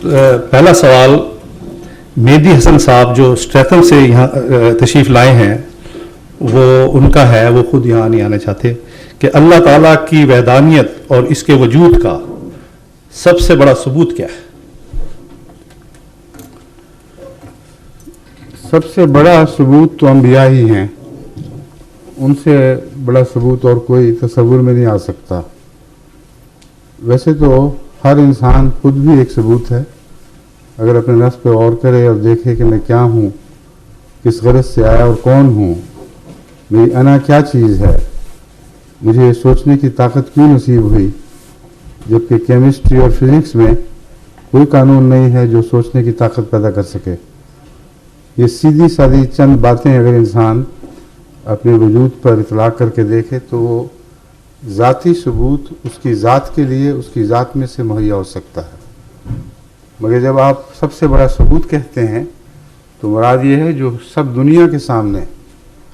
پہلا سوال مہدی حسن صاحب جو اسٹریتھم سے یہاں تشریف لائے ہیں وہ ان کا ہے، وہ خود یہاں نہیں آنا چاہتے، کہ اللہ تعالیٰ کی وحدانیت اور اس کے وجود کا سب سے بڑا ثبوت کیا ہے؟ سب سے بڑا ثبوت تو انبیاء ہی ہیں، ان سے بڑا ثبوت اور کوئی تصور میں نہیں آ سکتا۔ ویسے تو ہر انسان خود بھی ایک ثبوت ہے، اگر اپنے نفس پہ غور کرے اور دیکھے کہ میں کیا ہوں، کس غرض سے آیا اور کون ہوں، میری انا کیا چیز ہے، مجھے یہ سوچنے کی طاقت کیوں نصیب ہوئی، جبکہ کیمسٹری اور فزکس میں کوئی قانون نہیں ہے جو سوچنے کی طاقت پیدا کر سکے۔ یہ سیدھی سادی چند باتیں اگر انسان اپنے وجود پر اطلاق کر کے دیکھے تو وہ ذاتی ثبوت اس کی ذات کے لیے اس کی ذات میں سے مہیا ہو سکتا ہے۔ مگر جب آپ سب سے بڑا ثبوت کہتے ہیں تو مراد یہ ہے جو سب دنیا کے سامنے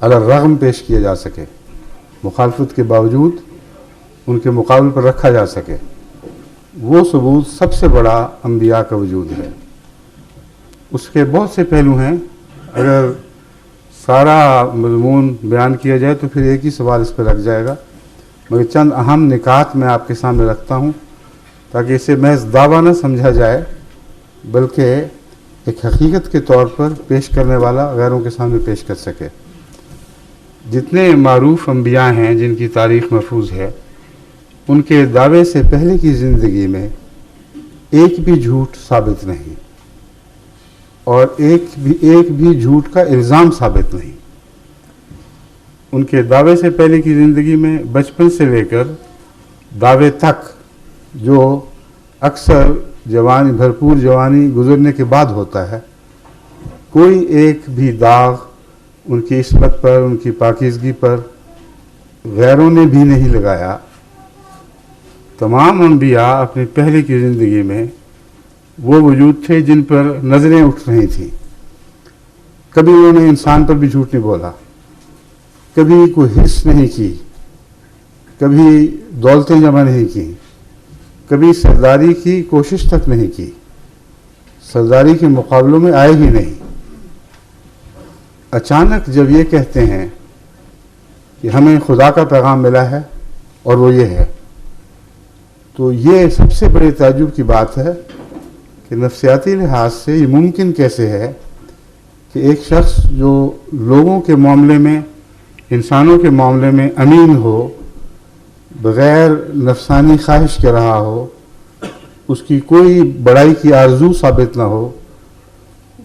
علی الرغم پیش کیا جا سکے، مخالفت کے باوجود ان کے مقابل پر رکھا جا سکے، وہ ثبوت سب سے بڑا انبیاء کا وجود ہے۔ اس کے بہت سے پہلو ہیں، اگر سارا مضمون بیان کیا جائے تو پھر ایک ہی سوال اس پہ لگ جائے گا، مگر چند اہم نکات میں آپ کے سامنے رکھتا ہوں تاکہ اسے محض دعویٰ نہ سمجھا جائے بلکہ ایک حقیقت کے طور پر پیش کرنے والا غیروں کے سامنے پیش کر سکے۔ جتنے معروف انبیاء ہیں جن کی تاریخ محفوظ ہے، ان کے دعوے سے پہلے کی زندگی میں ایک بھی جھوٹ ثابت نہیں اور ایک بھی جھوٹ کا الزام ثابت نہیں۔ ان کے دعوے سے پہلے کی زندگی میں بچپن سے لے کر دعوے تک، جو اکثر جوانی بھرپور جوانی گزرنے کے بعد ہوتا ہے، کوئی ایک بھی داغ ان کی عصمت پر، ان کی پاکیزگی پر غیروں نے بھی نہیں لگایا۔ تمام انبیاء اپنی پہلے کی زندگی میں وہ وجود تھے جن پر نظریں اٹھ رہی تھیں۔ کبھی انہوں نے انسان پر بھی جھوٹ نہیں بولا، کبھی کوئی حرص نہیں کی، کبھی دولتیں جمع نہیں کی، کبھی سرداری کی کوشش تک نہیں کی، سرداری کے مقابلوں میں آئے ہی نہیں۔ اچانک جب یہ کہتے ہیں کہ ہمیں خدا کا پیغام ملا ہے اور وہ یہ ہے، تو یہ سب سے بڑے تعجب کی بات ہے کہ نفسیاتی لحاظ سے یہ ممکن کیسے ہے کہ ایک شخص جو لوگوں کے معاملے میں، انسانوں کے معاملے میں امین ہو، بغیر نفسانی خواہش کے رہا ہو، اس کی کوئی بڑائی کی آرزو ثابت نہ ہو،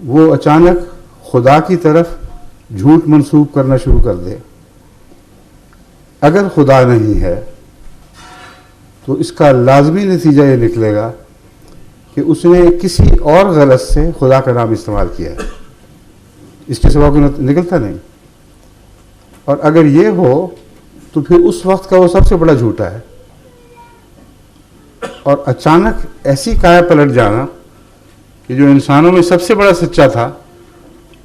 وہ اچانک خدا کی طرف جھوٹ منسوب کرنا شروع کر دے۔ اگر خدا نہیں ہے تو اس کا لازمی نتیجہ یہ نکلے گا کہ اس نے کسی اور غرض سے خدا کا نام استعمال کیا ہے، اس کے سوا کوئی نکلتا نہیں۔ اور اگر یہ ہو تو پھر اس وقت کا وہ سب سے بڑا جھوٹا ہے۔ اور اچانک ایسی کایا پلٹ جانا کہ جو انسانوں میں سب سے بڑا سچا تھا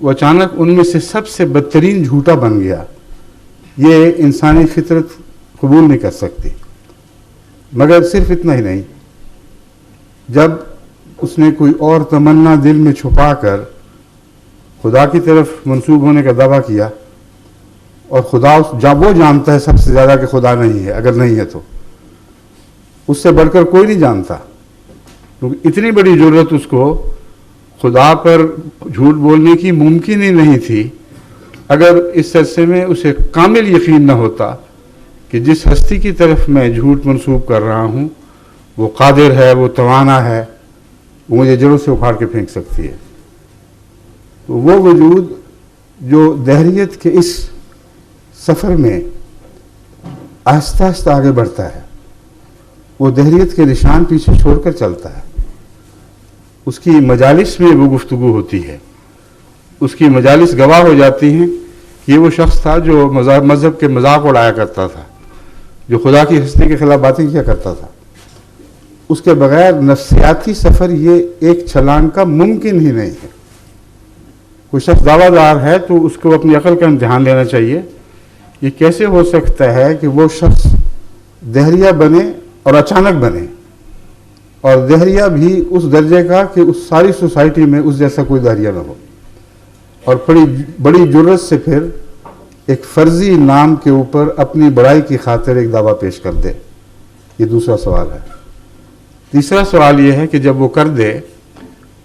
وہ اچانک ان میں سے سب سے بدترین جھوٹا بن گیا، یہ انسانی فطرت قبول نہیں کر سکتی۔ مگر صرف اتنا ہی نہیں، جب اس نے کوئی اور تمنا دل میں چھپا کر خدا کی طرف منسوب ہونے کا دعویٰ کیا، اور خدا وہ جانتا ہے سب سے زیادہ کہ خدا نہیں ہے، اگر نہیں ہے تو اس سے بڑھ کر کوئی نہیں جانتا، کیونکہ اتنی بڑی ضرورت اس کو خدا پر جھوٹ بولنے کی ممکن ہی نہیں تھی اگر اس عرصے میں اسے کامل یقین نہ ہوتا کہ جس ہستی کی طرف میں جھوٹ منسوب کر رہا ہوں وہ قادر ہے، وہ توانا ہے، وہ مجھے جڑوں سے اکھاڑ کے پھینک سکتی ہے۔ تو وہ وجود جو دہریت کے اس سفر میں آہستہ آہستہ آگے بڑھتا ہے، وہ دہریت کے نشان پیچھے چھوڑ کر چلتا ہے، اس کی مجالس میں وہ گفتگو ہوتی ہے، اس کی مجالس گواہ ہو جاتی ہیں کہ یہ وہ شخص تھا جو مذہب کے مذاق اڑایا کرتا تھا، جو خدا کی ہستی کے خلاف باتیں کیا کرتا تھا۔ اس کے بغیر نفسیاتی سفر یہ ایک چھلانگ کا ممکن ہی نہیں ہے۔ کوئی شخص دعویٰ دار ہے تو اس کو اپنی عقل کا امتحان لینا چاہیے، یہ کیسے ہو سکتا ہے کہ وہ شخص دہریہ بنے اور اچانک بنے؟ اور دہریہ بھی اس درجے کا کہ اس ساری سوسائٹی میں اس جیسا کوئی دہریہ نہ ہو، اور بڑی جرت سے پھر ایک فرضی نام کے اوپر اپنی بڑائی کی خاطر ایک دعویٰ پیش کر دے۔ یہ دوسرا سوال ہے۔ تیسرا سوال یہ ہے کہ جب وہ کر دے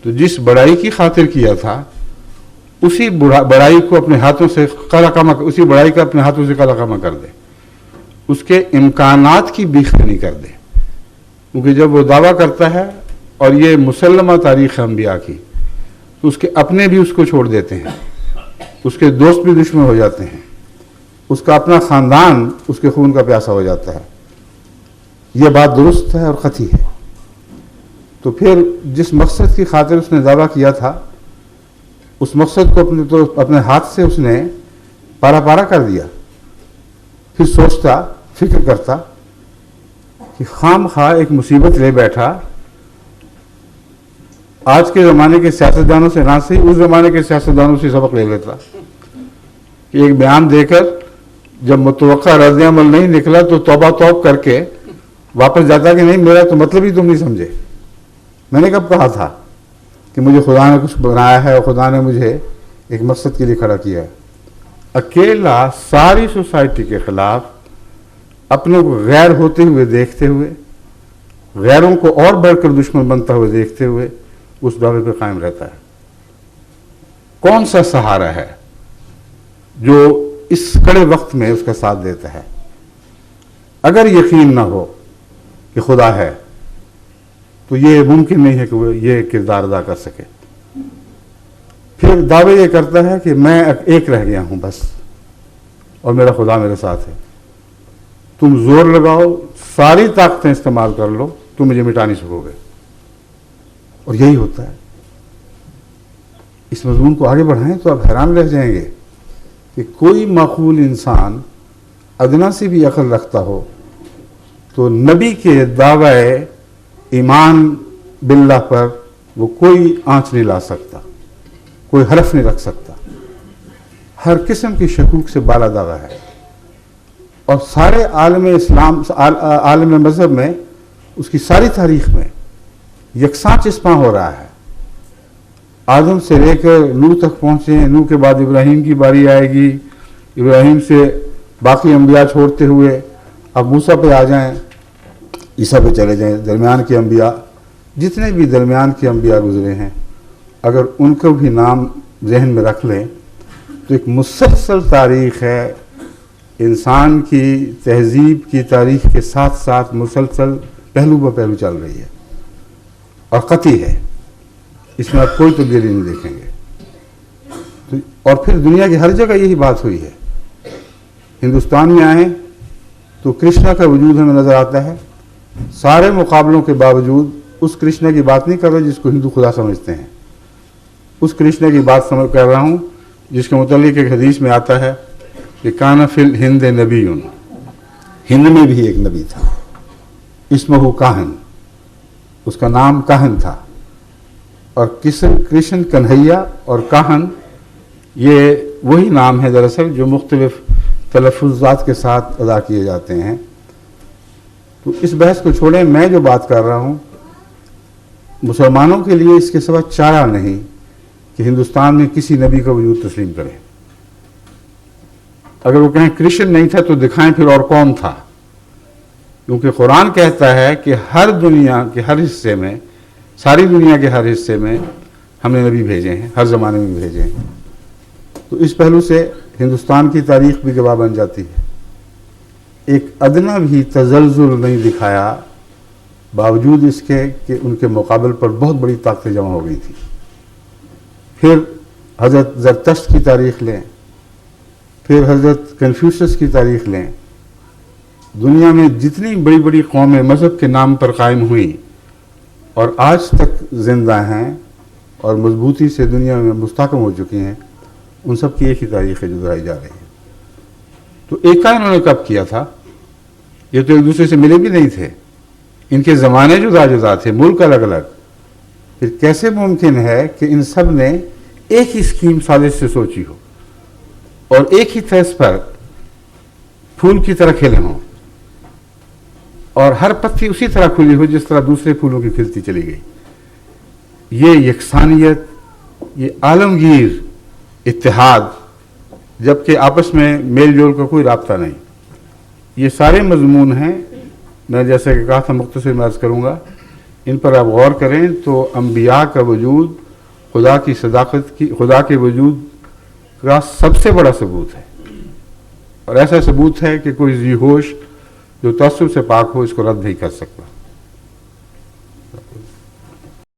تو جس بڑائی کی خاطر کیا تھا اسی بڑائی کو اپنے ہاتھوں سے اسی بڑائی کا اپنے ہاتھوں سے قلقامہ کر دے، اس کے امکانات کی بیخ نہیں کر دے، کیونکہ جب وہ دعویٰ کرتا ہے اور یہ مسلمہ تاریخ انبیاء کی، تو اس کے اپنے بھی اس کو چھوڑ دیتے ہیں، اس کے دوست بھی دشمن ہو جاتے ہیں، اس کا اپنا خاندان اس کے خون کا پیاسا ہو جاتا ہے۔ یہ بات درست ہے اور قطعی ہے۔ تو پھر جس مقصد کی خاطر اس نے دعویٰ کیا تھا، اس مقصد کو اپنے ہاتھ سے اس نے پارا کر دیا۔ پھر سوچتا، فکر کرتا کہ خام خواہ ایک مصیبت لے بیٹھا، آج کے زمانے کے سیاستدانوں سے نہ صحیح، اس زمانے کے سیاستدانوں سے سبق لے لیتا کہ ایک بیان دے کر جب متوقع رد عمل نہیں نکلا تو توبہ توب کر کے واپس جاتا کہ نہیں، میرا تو مطلب ہی تم نہیں سمجھے، میں نے کب کہا تھا کہ مجھے خدا نے کچھ بنایا ہے اور خدا نے مجھے ایک مقصد کے لیے کھڑا کیا ہے۔ اکیلا ساری سوسائٹی کے خلاف اپنے کو غیر ہوتے ہوئے دیکھتے ہوئے، غیروں کو اور بڑھ کر دشمن بنتا ہوئے دیکھتے ہوئے اس دعوے پہ قائم رہتا ہے۔ کون سا سہارا ہے جو اس کڑے وقت میں اس کا ساتھ دیتا ہے؟ اگر یقین نہ ہو کہ خدا ہے تو یہ ممکن نہیں ہے کہ وہ یہ کردار ادا کر سکے۔ پھر دعوے یہ کرتا ہے کہ میں ایک رہ گیا ہوں بس، اور میرا خدا میرے ساتھ ہے، تم زور لگاؤ، ساری طاقتیں استعمال کر لو، تم مجھے مٹا نہیں سکو گے۔ اور یہی ہوتا ہے۔ اس مضمون کو آگے بڑھائیں تو آپ حیران رہ جائیں گے کہ کوئی معقول انسان ادنا سے بھی عقل رکھتا ہو تو نبی کے دعوی ایمان باللہ پر وہ کوئی آنچ نہیں لا سکتا، کوئی حرف نہیں رکھ سکتا۔ ہر قسم کی شکوک سے بالا دعویٰ ہے، اور سارے عالم اسلام، عالم مذہب میں، اس کی ساری تاریخ میں یکساں چسپاں ہو رہا ہے۔ آدم سے لے کر نوح تک پہنچے، نوح کے بعد ابراہیم کی باری آئے گی، ابراہیم سے باقی انبیاء چھوڑتے ہوئے اب موسیٰ پہ آ جائیں، عیسیٰ پہ چلے جائیں، درمیان کے انبیاء، جتنے بھی درمیان کے انبیاء گزرے ہیں، اگر ان کو بھی نام ذہن میں رکھ لیں تو ایک مسلسل تاریخ ہے، انسان کی تہذیب کی تاریخ کے ساتھ ساتھ مسلسل پہلو بہ پہلو چل رہی ہے، اور قطعی ہے، اس میں آپ کوئی تبدیلی نہیں دیکھیں گے۔ اور پھر دنیا کی ہر جگہ یہی بات ہوئی ہے۔ ہندوستان میں آئیں تو کرشنا کا وجود ہمیں نظر آتا ہے، سارے مقابلوں کے باوجود اس کرشنا کی بات نہیں کر رہا جس کو ہندو خدا سمجھتے ہیں، اس کرشنا کی بات کر رہا ہوں جس کے متعلق ایک حدیث میں آتا ہے کہ کان فی الہند نبی، ہند میں بھی ایک نبی تھا، اسمہ کاہن، اس کا نام کاہن تھا۔ اور کرشن کنہیا اور کاہن یہ وہی نام ہے دراصل جو مختلف تلفظات کے ساتھ ادا کیے جاتے ہیں۔ تو اس بحث کو چھوڑیں، میں جو بات کر رہا ہوں، مسلمانوں کے لیے اس کے سوا چارہ نہیں کہ ہندوستان میں کسی نبی کا وجود تسلیم کریں۔ اگر وہ کہیں کرشن نہیں تھا تو دکھائیں پھر اور کون تھا، کیونکہ قرآن کہتا ہے کہ ہر دنیا کے ہر حصے میں، ساری دنیا کے ہر حصے میں ہم نے نبی بھیجے ہیں، ہر زمانے میں بھیجے ہیں۔ تو اس پہلو سے ہندوستان کی تاریخ بھی گواہ بن جاتی ہے۔ ایک ادنا بھی تزلزل نہیں دکھایا، باوجود اس کے کہ ان کے مقابل پر بہت بڑی طاقتیں جمع ہو گئی تھی۔ پھر حضرت زرتشت کی تاریخ لیں، پھر حضرت کنفیوشس کی تاریخ لیں، دنیا میں جتنی بڑی بڑی قومیں مذہب کے نام پر قائم ہوئیں اور آج تک زندہ ہیں اور مضبوطی سے دنیا میں مستحکم ہو چکی ہیں، ان سب کی ایک ہی تاریخ ہے جو دہرائی جا رہی ہے۔ تو ایک انہوں نے کب کیا تھا؟ یہ تو ایک دوسرے سے ملے بھی نہیں تھے، ان کے زمانے جدا جدا تھے، ملک الگ الگ۔ پھر کیسے ممکن ہے کہ ان سب نے ایک ہی اسکیم سازش سے سوچی ہو اور ایک ہی طرز پر پھول کی طرح کھلے ہوں؟ اور ہر پتی اسی طرح کھلی ہو جس طرح دوسرے پھولوں کی کھلتی چلی گئی. یہ یکسانیت، یہ عالمگیر اتحاد، جبکہ آپس میں میل جول کا کوئی رابطہ نہیں، یہ سارے مضمون ہیں. میں جیسے کہ کہا تھا مختصر میں عرض کروں گا، ان پر آپ غور کریں تو انبیاء کا وجود خدا کی صداقت کی، خدا کے وجود کا سب سے بڑا ثبوت ہے. اور ایسا ثبوت ہے کہ کوئی ذی ہوش جو تعصب سے پاک ہو اس کو رد نہیں کر سکتا.